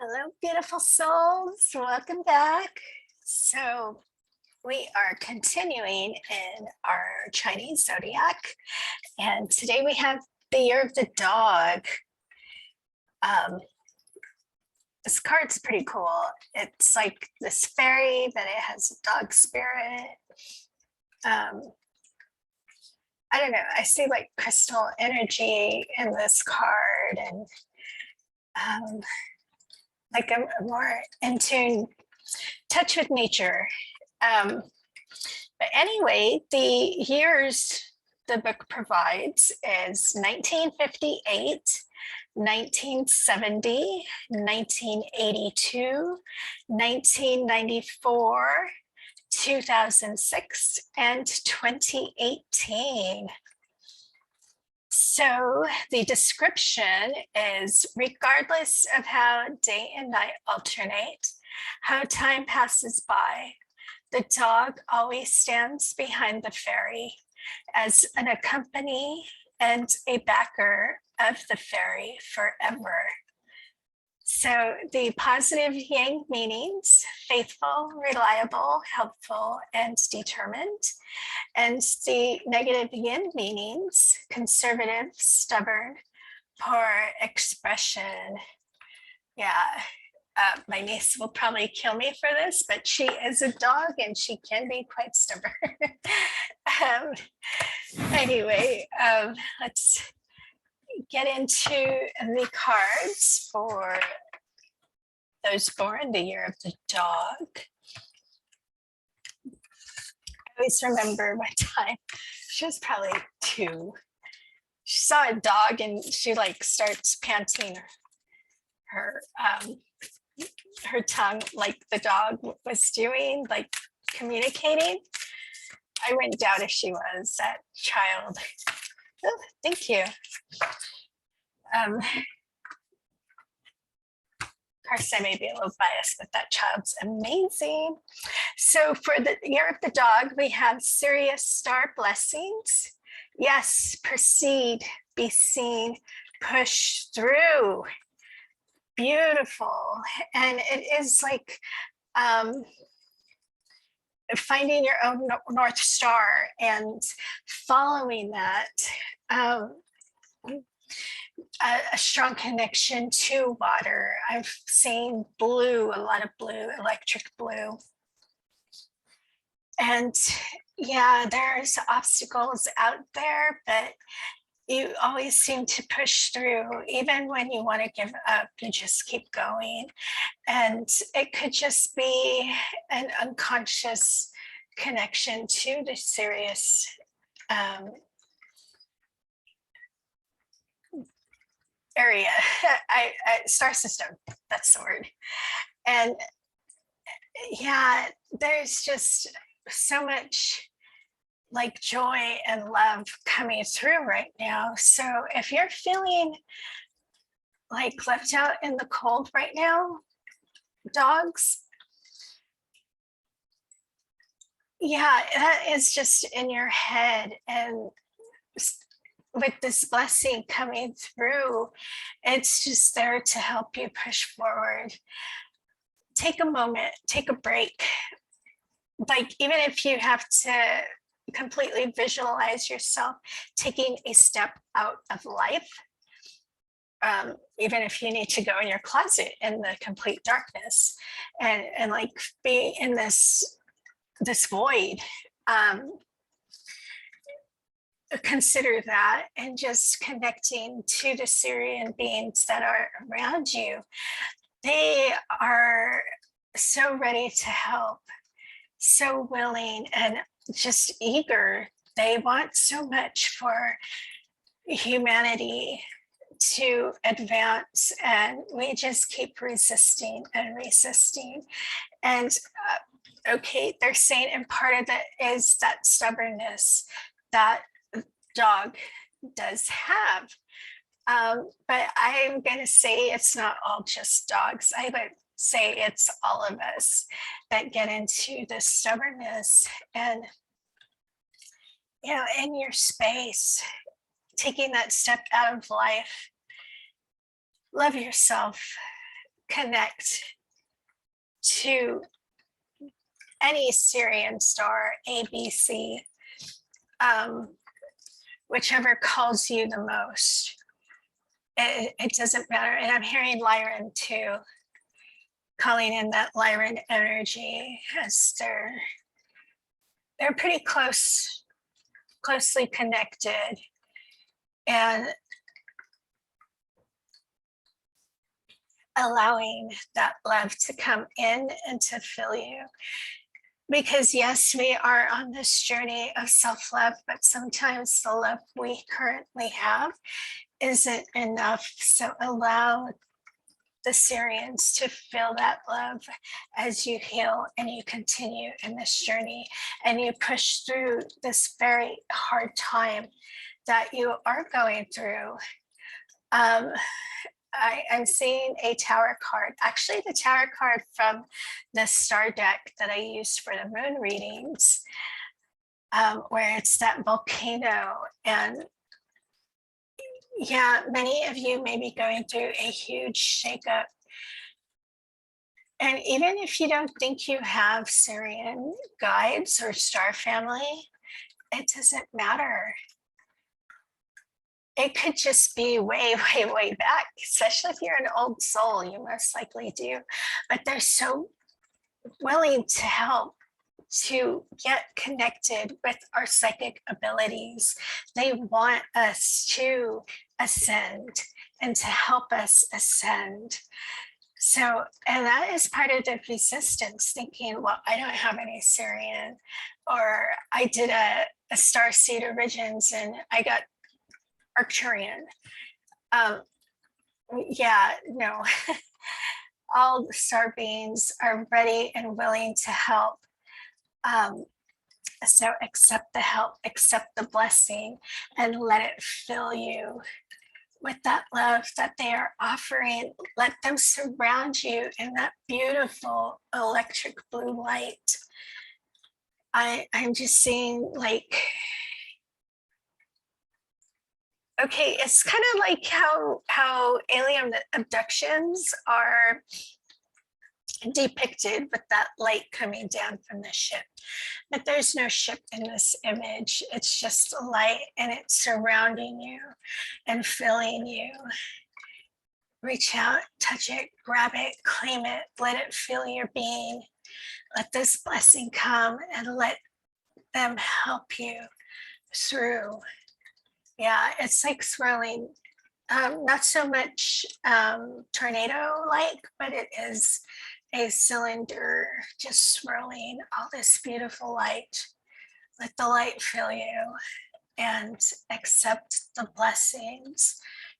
Hello, beautiful souls. Welcome back. So, we are continuing in our Chinese zodiac, and today we have the year of the dog. This card's pretty cool. It's like this fairy, but it has a dog spirit. I don't know. I see like crystal energy in this card, and like a more in tune, touch with nature. But anyway, the years the book provides is 1958, 1970, 1982, 1994, 2006, and 2018. So the description is, regardless of how day and night alternate, how time passes by, the dog always stands behind the fairy as an accompany and a backer of the fairy forever. So the positive yang meanings: faithful, reliable, helpful, and determined. And the negative yin meanings: conservative, stubborn, poor expression. Yeah, my niece will probably kill me for this, but she is a dog and she can be quite stubborn. Anyway, let's get into the cards for those born the year of the dog. I always remember one time, she was probably 2. She saw a dog and she like starts panting her tongue like the dog was doing, like communicating. I wouldn't doubt if she was that child. Oh, thank you. Of course, I may be a little biased, but that child's amazing. So for the year of the dog, we have Sirius star blessings. Yes, proceed, be seen, push through. Beautiful. And it is like finding your own North Star and following that. A strong connection to water. I've seen blue, a lot of blue, electric blue. And yeah, there's obstacles out there, but you always seem to push through. Even when you want to give up, you just keep going. And it could just be an unconscious connection to the Sirius area, star system, that's the word. And yeah, there's just so much like joy and love coming through right now. So if you're feeling like left out in the cold right now, dogs, yeah, that is just in your head. And with this blessing coming through, it's just there to help you push forward. Take a moment, take a break. Like, even if you have to completely visualize yourself taking a step out of life, even if you need to go in your closet in the complete darkness and like be in this void, consider that, and just connecting to the Sirian beings that are around you. They are so ready to help, so willing, and just eager. They want so much for humanity to advance, and we just keep resisting and resisting. And okay, they're saying, and part of that is that stubbornness that dog does have. But I'm going to say it's not all just dogs. I would say it's all of us that get into this stubbornness. And, you know, in your space, taking that step out of life, love yourself, connect to any Sirian star, A, B, C, whichever calls you the most. It doesn't matter. And I'm hearing Lyran too, calling in that Lyran energy, as they're pretty closely connected, and allowing that love to come in and to fill you. Because yes, we are on this journey of self-love, but sometimes the love we currently have isn't enough. So allow the Sirians to feel that love as you heal and you continue in this journey and you push through this very hard time that you are going through. I'm seeing a tower card, actually the tower card from the star deck that I used for the moon readings, where it's that volcano. And yeah, many of you may be going through a huge shakeup. And even if you don't think you have Sirian guides or star family, it doesn't matter. It could just be way back, especially if you're an old soul, you most likely do. But they're so willing to help, to get connected with our psychic abilities. They want us to ascend and to help us ascend. So, and that is part of the resistance, thinking, well, I don't have any Sirian, or I did a star seed origins and I got Arcturian. Yeah, no. All the star beings are ready and willing to help. So accept the help, accept the blessing, and let it fill you with that love that they are offering. Let them surround you in that beautiful electric blue light. I'm just seeing, like, okay, it's kind of like how alien abductions are depicted with that light coming down from the ship. But there's no ship in this image. It's just a light, and it's surrounding you and filling you. Reach out, touch it, grab it, claim it, let it fill your being. Let this blessing come and let them help you through. Yeah, it's like swirling, not so much tornado-like, but it is a cylinder just swirling all this beautiful light. Let the light fill you and accept the blessings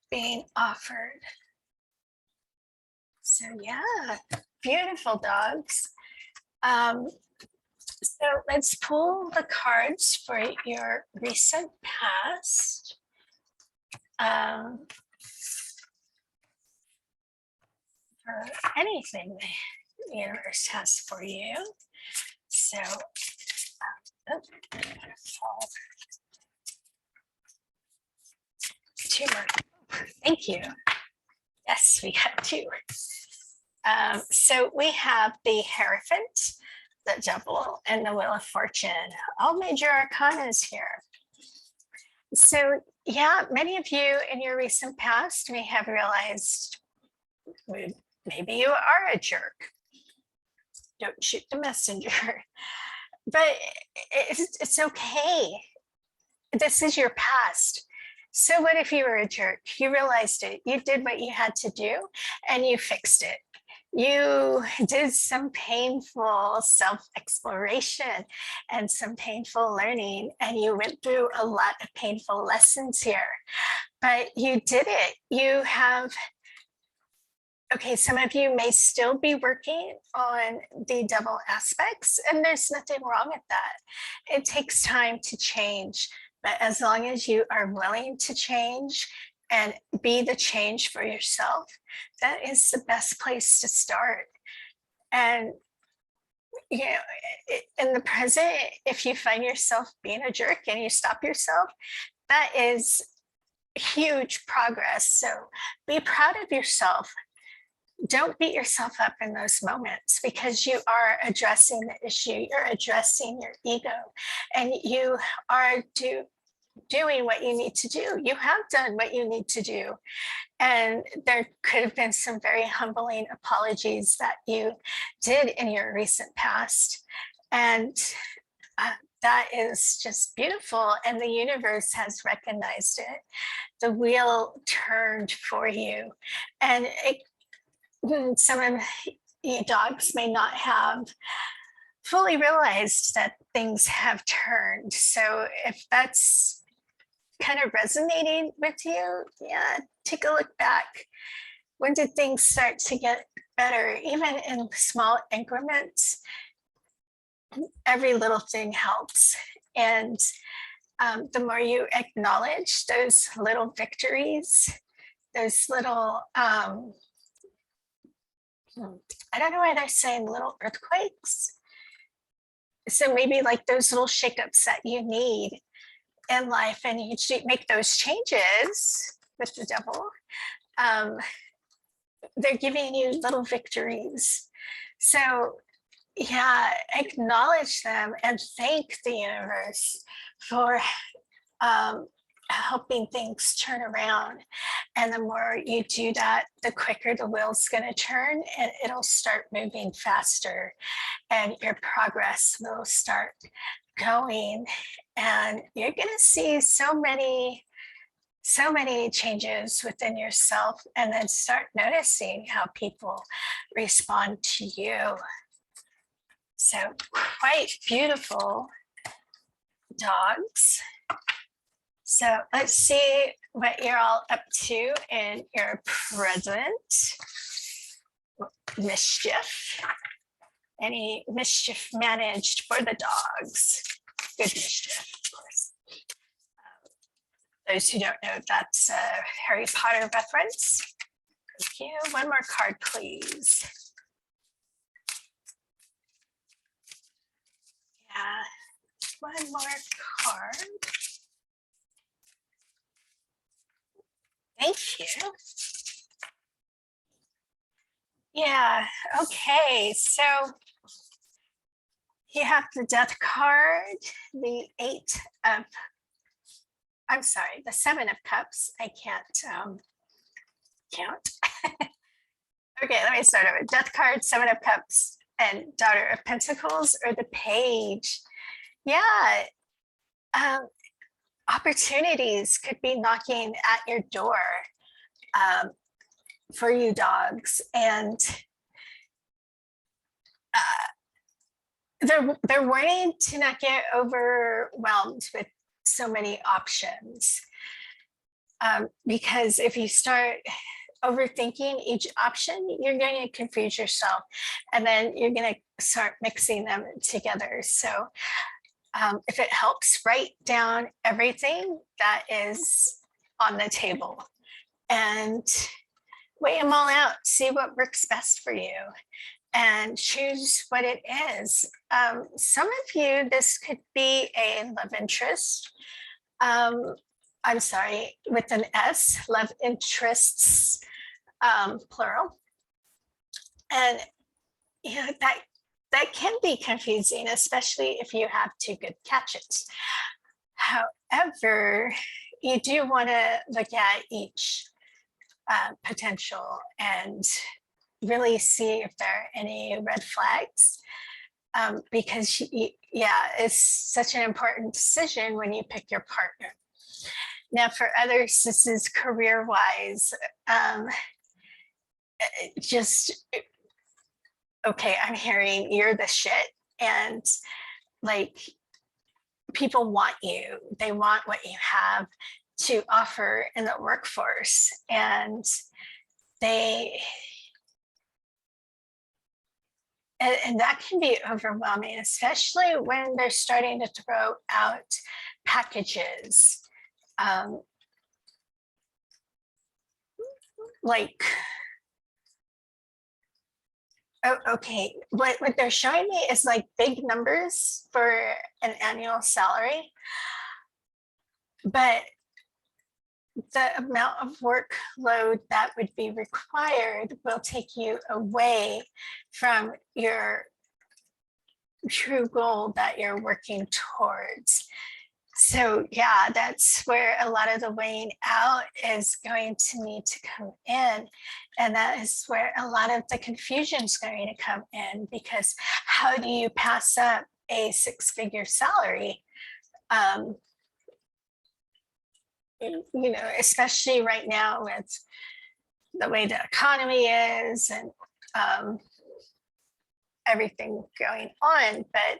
being offered. So yeah, beautiful dogs. So let's pull the cards for your recent past. For anything the universe has for you. So, two more. Thank you. Yes, we have two. So we have the Hierophant, the Devil, and the Wheel of Fortune. All major arcanas here. So yeah, many of you in your recent past may have realized maybe you are a jerk. Don't shoot the messenger. But it's okay. This is your past. So what if you were a jerk? You realized it. You did what you had to do and you fixed it. You did some painful self-exploration and some painful learning, and you went through a lot of painful lessons here, but you did it. You have, okay, some of you may still be working on the devil aspects, and there's nothing wrong with that. It takes time to change, but as long as you are willing to change and be the change for yourself, that is the best place to start. And you know, in the present, if you find yourself being a jerk and you stop yourself, that is huge progress. So be proud of yourself. don't beat yourself up in those moments, because you are addressing the issue, you're addressing your ego, and you are doing what you need to do. You have done what you need to do. And there could have been some very humbling apologies that you did in your recent past. And that is just beautiful. And the universe has recognized it. The wheel turned for you. And some of you dogs may not have fully realized that things have turned. So if that's kind of resonating with you, yeah, take a look back. When did things start to get better? Even in small increments, every little thing helps. And the more you acknowledge those little victories, those little, I don't know why they're saying little earthquakes. So maybe like those little shakeups that you need in life, and you make those changes with the devil. They're giving you little victories. So yeah, acknowledge them and thank the universe for helping things turn around. And the more you do that, the quicker the wheel's going to turn, and it'll start moving faster, and your progress will start going. And you're going to see so many changes within yourself, and then start noticing how people respond to you. So quite beautiful, dogs. So let's see what you're all up to in your present mischief. Any mischief managed for the dogs? Good mischief, of course. Those who don't know, that's a Harry Potter reference. Thank you. One more card, please. Yeah, one more card. Thank you. Yeah, okay, so you have the Death card, the the Seven of Cups. I can't count. Okay, let me start over. Death card, Seven of Cups, and Daughter of Pentacles, or the Page. Yeah, opportunities could be knocking at your door for you dogs, and they're warning to not get overwhelmed with so many options, because if you start overthinking each option, you're going to confuse yourself, and then you're going to start mixing them together. So if it helps, write down everything that is on the table and weigh them all out, see what works best for you, and choose what it is. Some of you, this could be a love interest. I'm sorry, with an S, love interests, plural. And you know, that can be confusing, especially if you have two good catches. However, you do want to look at each potential and really see if there are any red flags, because yeah, it's such an important decision when you pick your partner. Now, for others, this is career-wise. Just okay, I'm hearing you're the shit, and like people want you. They want what you have to offer in the workforce, and and that can be overwhelming, especially when they're starting to throw out packages. Like, oh, okay, what they're showing me is like big numbers for an annual salary, but the amount of workload that would be required will take you away from your true goal that you're working towards. So yeah, that's where a lot of the weighing out is going to need to come in. And that is where a lot of the confusion is going to come in, because how do you pass up a six-figure salary? Especially right now with the way the economy is and everything going on. But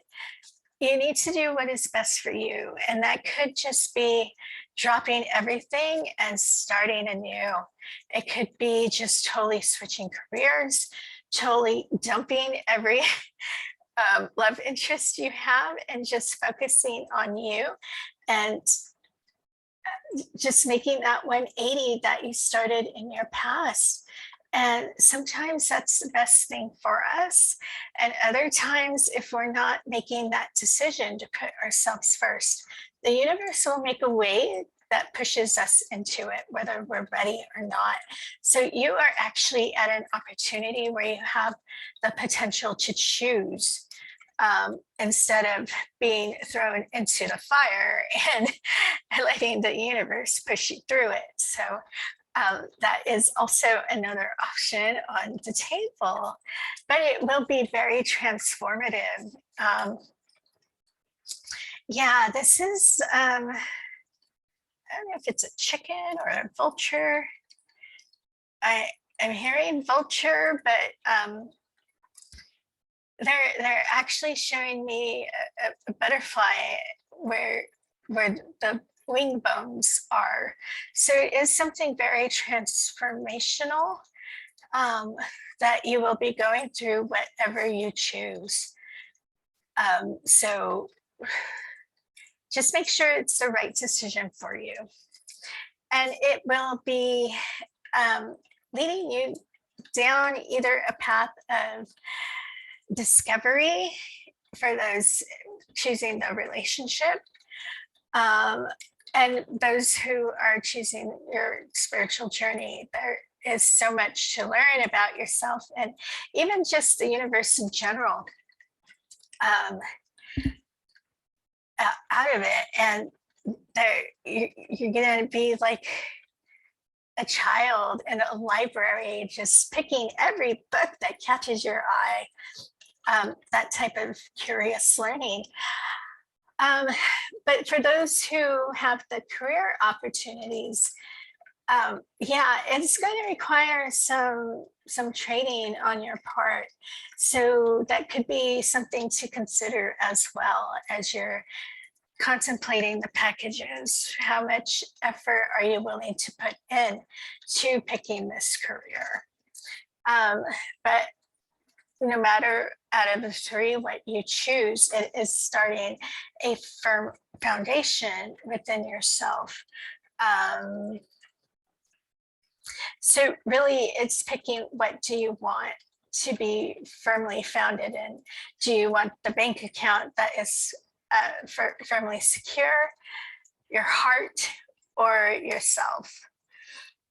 you need to do what is best for you. And that could just be dropping everything and starting anew. It could be just totally switching careers, totally dumping every love interest you have and just focusing on you and just making that 180 that you started in your past. And sometimes that's the best thing for us. And other times, if we're not making that decision to put ourselves first, the universe will make a way that pushes us into it, whether we're ready or not. So you are actually at an opportunity where you have the potential to choose, instead of being thrown into the fire and letting the universe push you through it. So that is also another option on the table, but it will be very transformative. Yeah, this is, I don't know if it's a chicken or a vulture. I'm hearing vulture, but they're actually showing me a butterfly where the wing bones are. So it is something very transformational that you will be going through whatever you choose. So just make sure it's the right decision for you. And it will be leading you down either a path of discovery for those choosing the relationship, and those who are choosing your spiritual journey. There is so much to learn about yourself and even just the universe in general out of it. And you're going to be like a child in a library, just picking every book that catches your eye. That type of curious learning. But for those who have the career opportunities, yeah, it's going to require some training on your part. So that could be something to consider as well as you're contemplating the packages. How much effort are you willing to put in to picking this career? But no matter out of the three what you choose, it is starting a firm foundation within yourself. So really it's picking, what do you want to be firmly founded in? Do you want the bank account that is firmly secure, your heart, or yourself?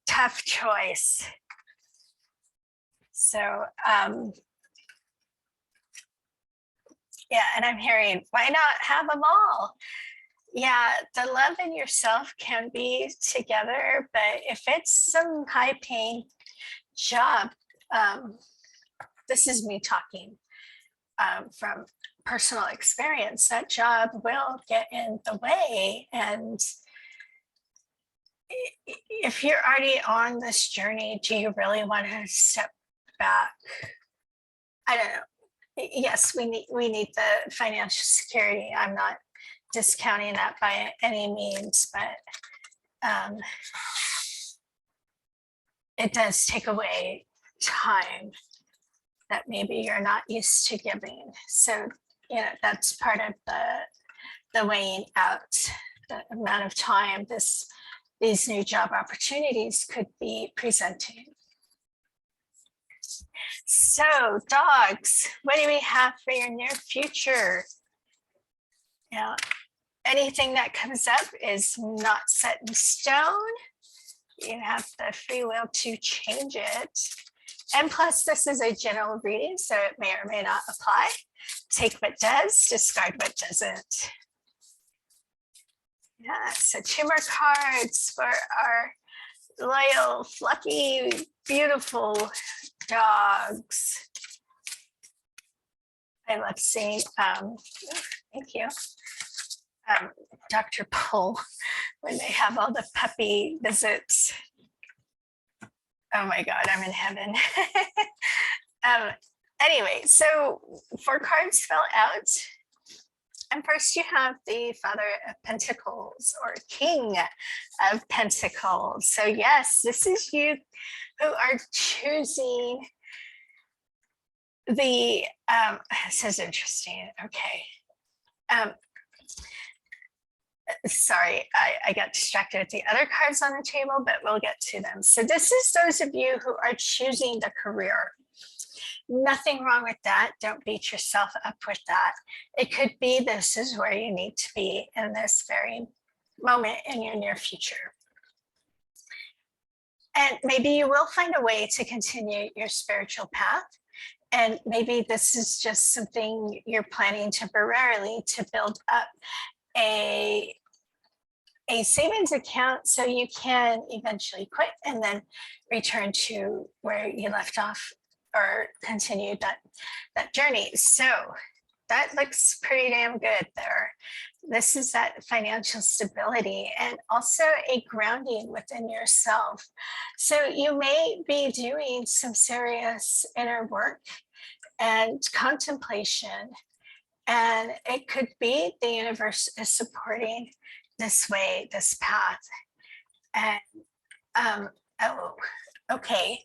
Tough choice. So yeah, and I'm hearing, why not have them all? Yeah, the love in yourself can be together, but if it's some high paying job, this is me talking from personal experience, that job will get in the way. And if you're already on this journey, do you really want to step back? I don't know. Yes, we need the financial security. I'm not discounting that by any means, but it does take away time that maybe you're not used to giving. So, that's part of the weighing out the amount of time these new job opportunities could be presenting. So, dogs, what do we have for your near future? Anything that comes up is not set in stone. you have the free will to change it. And plus, this is a general reading, so it may or may not apply. Take what does, discard what doesn't. Yeah, so 2 more cards for our loyal, fluffy, beautiful dogs. I love seeing, thank you, Dr. Pull, when they have all the puppy visits. Oh my God, I'm in heaven. Anyway, so 4 cards fell out. And first you have the Father of Pentacles, or King of Pentacles. So yes, this is you who are choosing the, this is interesting, okay. Sorry, I got distracted with the other cards on the table, but we'll get to them. So this is those of you who are choosing the career. Nothing wrong with that. Don't beat yourself up with that. It could be this is where you need to be in this very moment in your near future. And maybe you will find a way to continue your spiritual path. And maybe this is just something you're planning temporarily to build up a savings account so you can eventually quit and then return to where you left off or continue that journey. So that looks pretty damn good there. This is that financial stability and also a grounding within yourself. So you may be doing some serious inner work and contemplation, and it could be the universe is supporting this way, this path. And oh, okay.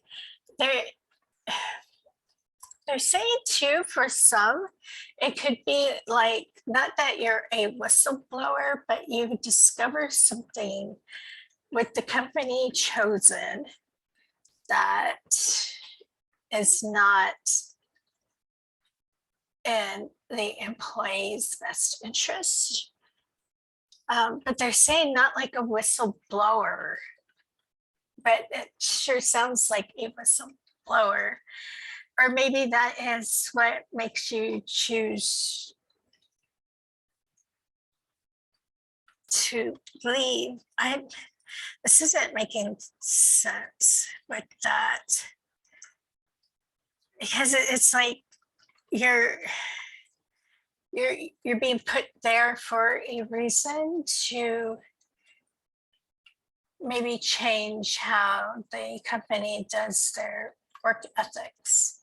They're saying too, for some, it could be like, not that you're a whistleblower, but you discover something with the company chosen that is not in the employee's best interest. But they're saying not like a whistleblower, but it sure sounds like a whistleblower. Or maybe that is what makes you choose to leave. This isn't making sense with that, because it's like you're being put there for a reason to maybe change how the company does their work ethics.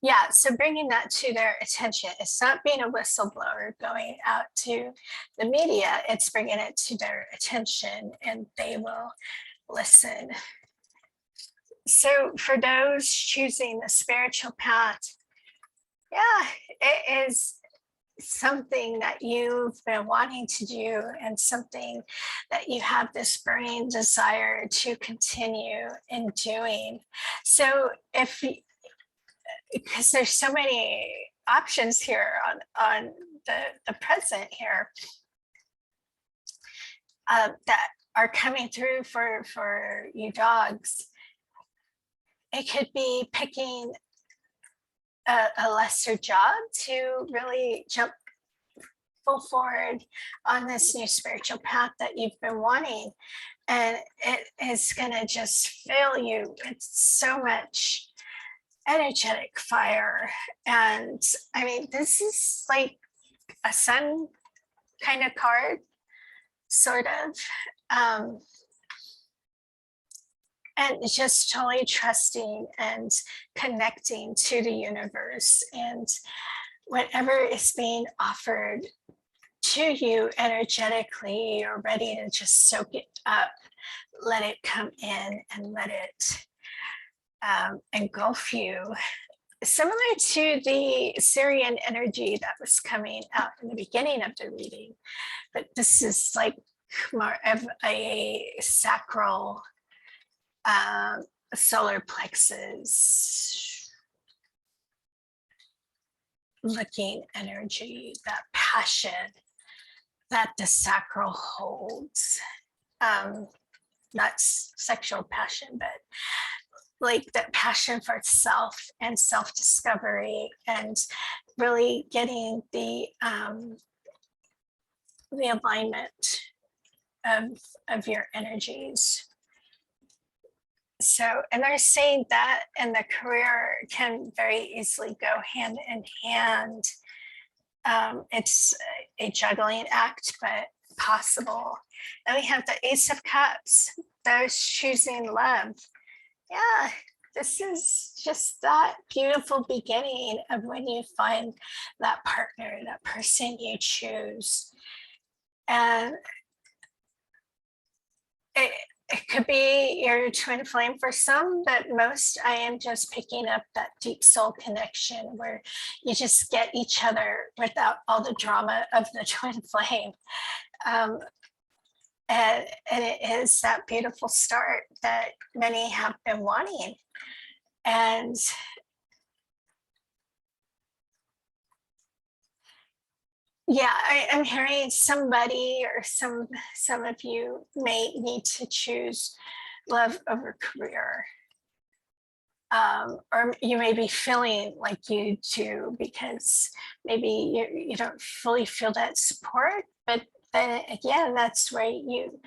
Yeah, so bringing that to their attention. It's not being a whistleblower going out to the media, it's bringing it to their attention and they will listen. So for those choosing the spiritual path, yeah, it is something that you've been wanting to do and something that you have this burning desire to continue in doing. So if, because there's so many options here on the present here that are coming through for you dogs. It could be picking a lesser job to really jump full forward on this new spiritual path that you've been wanting. And it is going to just fill you with so much energetic fire. And I mean, this is like a sun kind of card, sort of. And just totally trusting and connecting to the universe, and whatever is being offered to you energetically, you're ready to just soak it up, let it come in and let it engulf you. Similar to the Sirian energy that was coming out in the beginning of the reading, but this is like more of a sacral solar plexus looking energy, that passion that the sacral holds. Not sexual passion, but like that passion for self and self-discovery, and really getting the alignment of your energies. So, and they're saying that and the career can very easily go hand in hand. It's a juggling act, but possible. Then we have the Ace of Cups, those choosing love. Yeah, this is just that beautiful beginning of when you find that partner, that person you choose. And it could be your twin flame for some, but most I am just picking up that deep soul connection where you just get each other without all the drama of the twin flame. And it is that beautiful start that many have been wanting. And yeah, I'm hearing somebody or some of you may need to choose love over career. Or you may be feeling like you do because maybe you don't fully feel that support, but then again, that's where you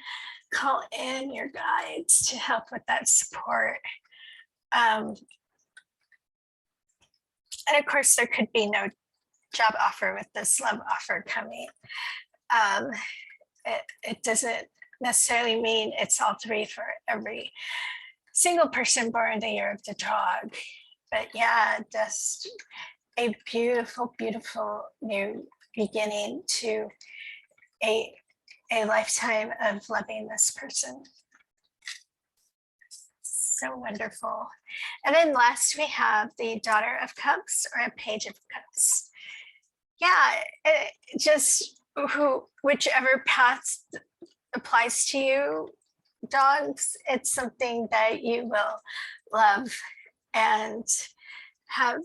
call in your guides to help with that support. And of course, there could be no job offer with this love offer coming. It doesn't necessarily mean it's all three for every single person born the year of the dog. But yeah, just a beautiful, beautiful new beginning to a lifetime of loving this person. So wonderful. And then last we have the Daughter of Cups or a Page of Cups. Yeah, just whichever path applies to you, dogs, it's something that you will love and have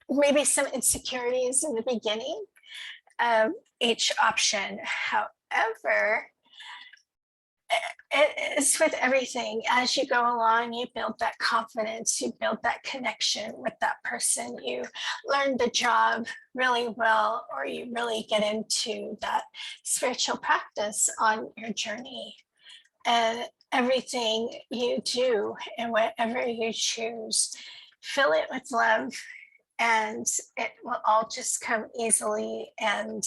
maybe some insecurities in the beginning of each option. However, it is with everything. As you go along, you build that confidence, you build that connection with that person, you learn the job really well, or you really get into that spiritual practice on your journey. And everything you do and whatever you choose, fill it with love, and it will all just come easily, and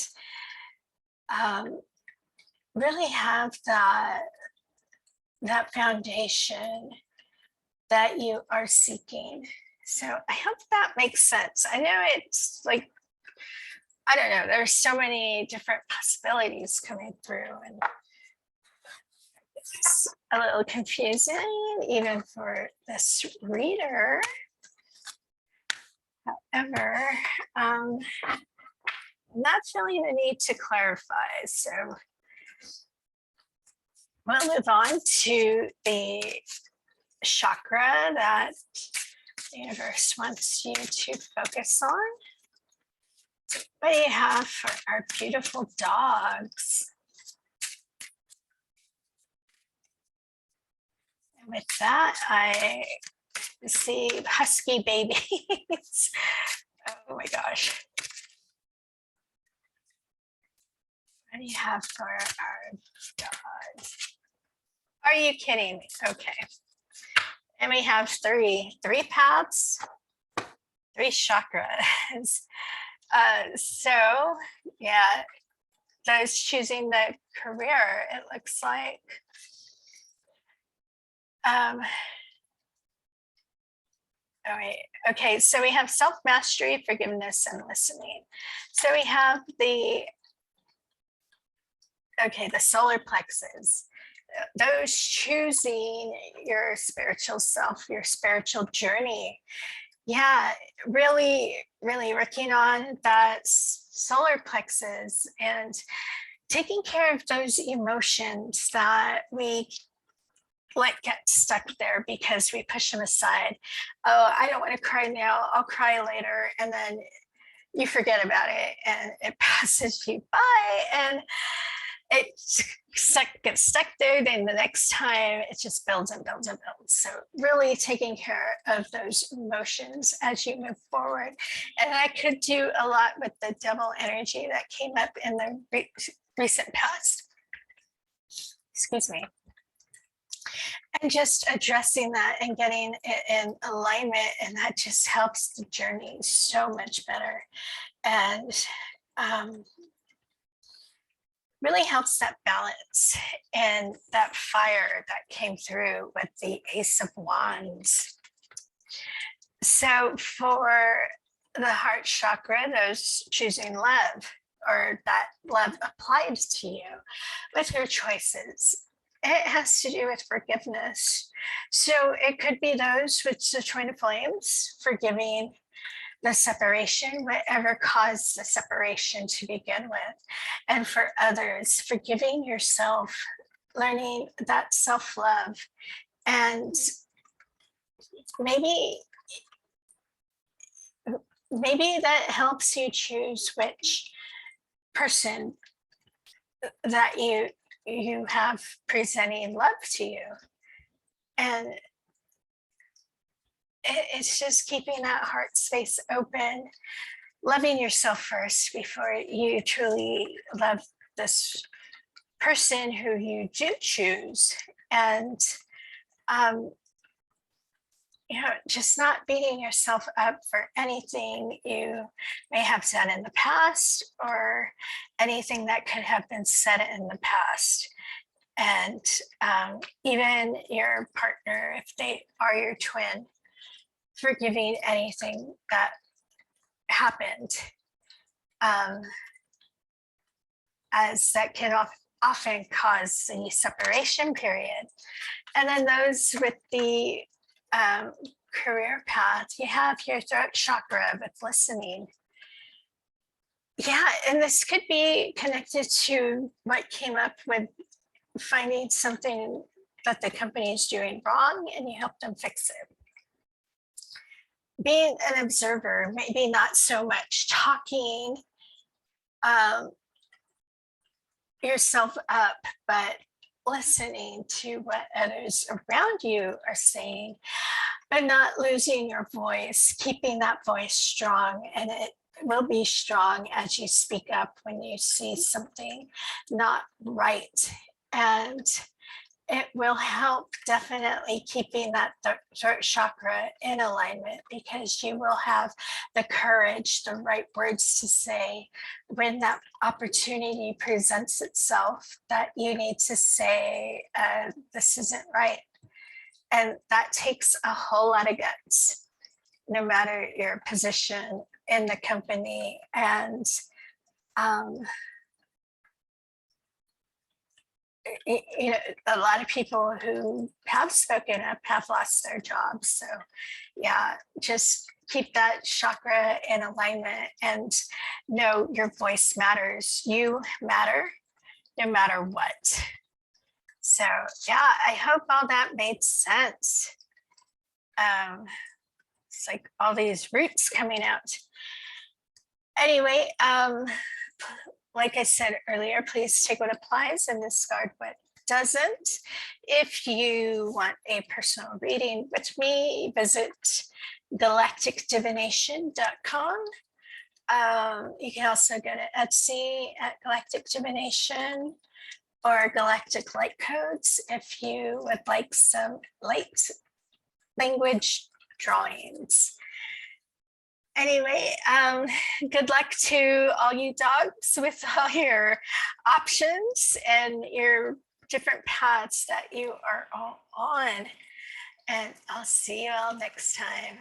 really have that foundation that you are seeking. So I hope that makes sense. I know it's like, I don't know, there's so many different possibilities coming through, and it's a little confusing even for this reader. However, I'm not feeling the need to clarify, so we'll move on to the chakra that the universe wants you to focus on. So what do you have for our beautiful dogs? And with that, I see husky babies. Oh my gosh. What do you have for our dogs? Are you kidding me? Okay. And we have three paths, 3 chakras. So yeah, those choosing the career, it looks like. All right. Okay. So we have self-mastery, forgiveness, and listening. So we have the solar plexus. Those choosing your spiritual self, your spiritual journey. Yeah, really, really working on that solar plexus and taking care of those emotions that we let get stuck there because we push them aside. Oh, I don't want to cry now. I'll cry later. And then you forget about it and it passes you by and it gets stuck there. Then the next time it just builds and builds and builds. So really taking care of those emotions as you move forward. And I could do a lot with the devil energy that came up in the recent past. Excuse me. And just addressing that and getting it in alignment, and that just helps the journey so much better. And really helps that balance and that fire that came through with the Ace of Wands. So for the heart chakra, those choosing love, or that love applied to you with your choices, it has to do with forgiveness. So it could be those with the twin flames, forgiving the separation, whatever caused the separation to begin with. And for others, forgiving yourself, learning that self-love. And maybe that helps you choose which person that you have presenting love to you. And it's just keeping that heart space open, loving yourself first before you truly love this person who you do choose. And just not beating yourself up for anything you may have done in the past or anything that could have been said in the past. And even your partner, if they are your twin, forgiving anything that happened, as that can often cause the separation period. And then those with the career path, you have your throat chakra with listening. Yeah, and this could be connected to what came up with finding something that the company is doing wrong and you help them fix it. Being an observer, maybe not so much talking yourself up, but listening to what others around you are saying, but not losing your voice, keeping that voice strong. And it will be strong as you speak up when you see something not right. And it will help definitely keeping that throat chakra in alignment, because you will have the courage, the right words to say when that opportunity presents itself, that you need to say, this isn't right. And that takes a whole lot of guts, no matter your position in the company. And a lot of people who have spoken up have lost their jobs. So yeah, just keep that chakra in alignment and know your voice matters. You matter no matter what. So yeah, I hope all that made sense. It's like all these roots coming out. Anyway, like I said earlier, please take what applies and discard what doesn't. If you want a personal reading with me, visit galacticdivination.com. You can also go to Etsy at Galactic Divination or Galactic Light Codes if you would like some light language drawings. Anyway, good luck to all you dogs with all your options and your different paths that you are all on. And I'll see you all next time.